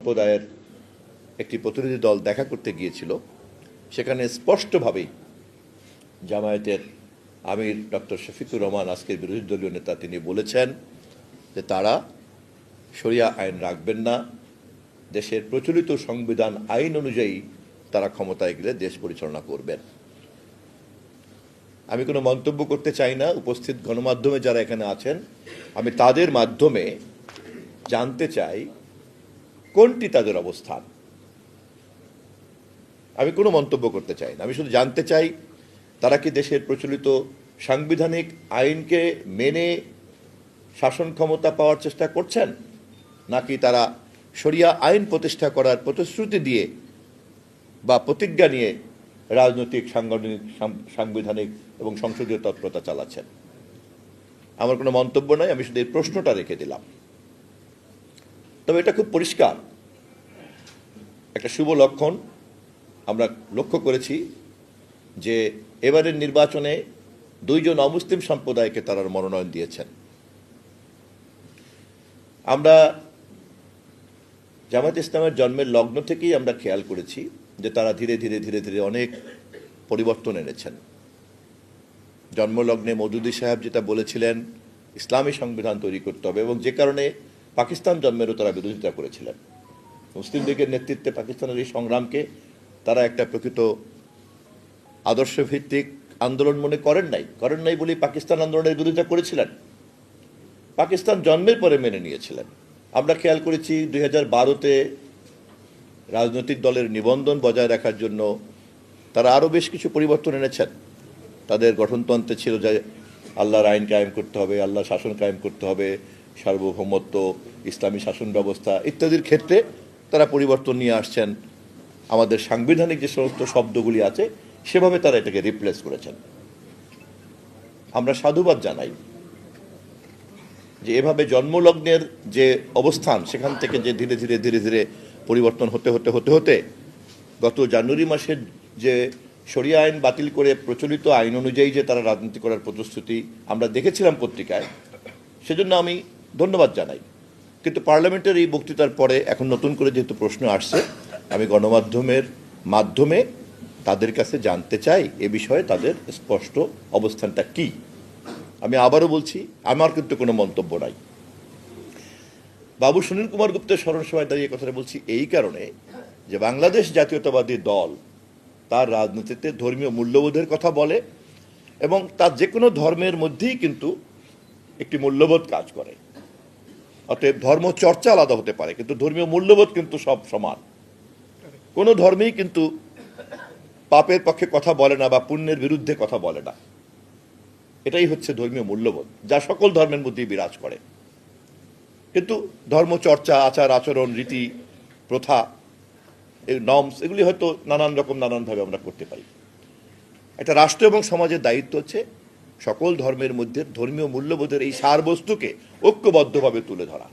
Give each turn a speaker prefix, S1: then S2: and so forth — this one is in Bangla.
S1: সম্প্রদায়ের একটি প্রতিনিধি দল দেখা করতে গিয়েছিল, সেখানে স্পষ্টভাবেই জামায়াতের আমির ডক্টর শফিকুর রহমান, আজকের বিরোধী দলীয় নেতা, তিনি বলেছেন যে তারা শরিয়া আইন রাখবেন না, দেশের প্রচলিত সংবিধান আইন অনুযায়ী তারা ক্ষমতায় গেলে দেশ পরিচালনা করবেন। আমি কোনো মন্তব্য করতে চাই না। উপস্থিত গণমাধ্যমে যারা এখানে আছেন, আমি তাদের মাধ্যমে জানতে চাই কোনটি তাদের অবস্থান। আমি কোনো মন্তব্য করতে চাই না। আমি শুধু জানতে চাই তারা কি দেশের প্রচলিত সাংবিধানিক আইনকে মেনে শাসন ক্ষমতা পাওয়ার চেষ্টা করছেন, নাকি তারা শরিয়া আইন প্রতিষ্ঠা করার প্রতিশ্রুতি দিয়ে বা প্রতিজ্ঞা নিয়ে রাজনৈতিক, সাংবিধানিক এবং সংসদীয় তৎপরতা চালাচ্ছেন। আমার কোনো মন্তব্য নাই, আমি শুধু এই প্রশ্নটা রেখে দিলাম। তবে এটা খুব পরিষ্কার একটা শুভ লক্ষণ। আমরা লক্ষ্য করেছি যে এবারের নির্বাচনে 2 জন অমুসলিম সম্প্রদায়কে তারা মনোনয়ন দিয়েছেন। আমরা জামায়াত ইসলামের জন্মের লগ্ন থেকেই আমরা খেয়াল করেছি যে তারা ধীরে ধীরে অনেক পরিবর্তন এনেছেন। জন্মলগ্নে মওদুদী সাহেব যেটা বলেছিলেন, ইসলামী সংবিধান তৈরি করতে হবে, এবং যে কারণে পাকিস্তান জন্মেরও তারা বিরোধিতা করেছিলেন। মুসলিম লীগের নেতৃত্বে পাকিস্তানের এই সংগ্রামকে তারা একটা প্রকৃত আদর্শভিত্তিক আন্দোলন মনে করেন নাই বলেই পাকিস্তান আন্দোলনের বিরোধিতা করেছিলেন। পাকিস্তান জন্মের পরে মেনে নিয়েছিলেন। আমরা খেয়াল করেছি 2012-তে রাজনৈতিক দলের নিবন্ধন বজায় রাখার জন্য তারা আরও বেশ কিছু পরিবর্তন এনেছেন। তাদের গঠনতন্ত্রে ছিল যে আল্লাহর আইন কায়েম করতে হবে, আল্লাহর শাসন কায়েম করতে হবে, সার্বভৌমত্ব, ইসলামী শাসন ব্যবস্থা ইত্যাদির ক্ষেত্রে তারা পরিবর্তন নিয়ে আসছেন। আমাদের সাংবিধানিক যে সমস্ত শব্দগুলি আছে সেভাবে তারা এটাকে রিপ্লেস করেছেন। আমরা সাধুবাদ জানাই যে এভাবে জন্মলগ্নের যে অবস্থান, সেখান থেকে যে ধীরে ধীরে পরিবর্তন হতে গত জানুয়ারি মাসের যে শরিয়া আইন বাতিল করে প্রচলিত আইন অনুযায়ী যে তারা রাজনীতি করার প্রতিশ্রুতি আমরা দেখেছিলাম পত্রিকায়, সেজন্য আমি ধন্যবাদ জানাই। কিন্তু পার্লামেন্টের এই বক্তৃতার পরে এখন নতুন করে যেহেতু প্রশ্ন আসছে, আমি গণমাধ্যমের মাধ্যমে তাদের কাছে জানতে চাই এ বিষয়ে তাদের স্পষ্ট অবস্থানটা কি। আমি আবারও বলছি, আমার কিন্তু কোনো মন্তব্য নাই। বাবু সুনীল কুমার গুপ্তের স্মরণ সভায় দাঁড়িয়ে কথাটা বলছি এই কারণে যে বাংলাদেশ জাতীয়তাবাদী দল তার রাজনীতিতে ধর্মীয় মূল্যবোধের কথা বলে, এবং তার যে কোনো ধর্মের মধ্যেই কিন্তু একটি মূল্যবোধ কাজ করে। অতএব ধর্ম চর্চা আলাদা হতে পারে, কিন্তু ধর্মীয় মূল্যবোধ কিন্তু সব সমান। কোনো ধর্মেই কিন্তু পাপের পক্ষে কথা বলে না বা পুণ্যের বিরুদ্ধে কথা বলে না। এটাই হচ্ছে ধর্মীয় মূল্যবোধ, যা সকল ধর্মের মধ্যেই বিরাজ করে। কিন্তু ধর্ম চর্চা, আচার আচরণ, রীতি প্রথা, এই নর্মস, এগুলি হয়তো নানানভাবে আমরা করতে পারি। একটা রাষ্ট্র এবং সমাজের দায়িত্ব হচ্ছে সকল ধর্মের মধ্যে ধর্মীয় মূল্যবোধের এই সারবস্তুকে ঐক্যবদ্ধভাবে তুলে ধরা।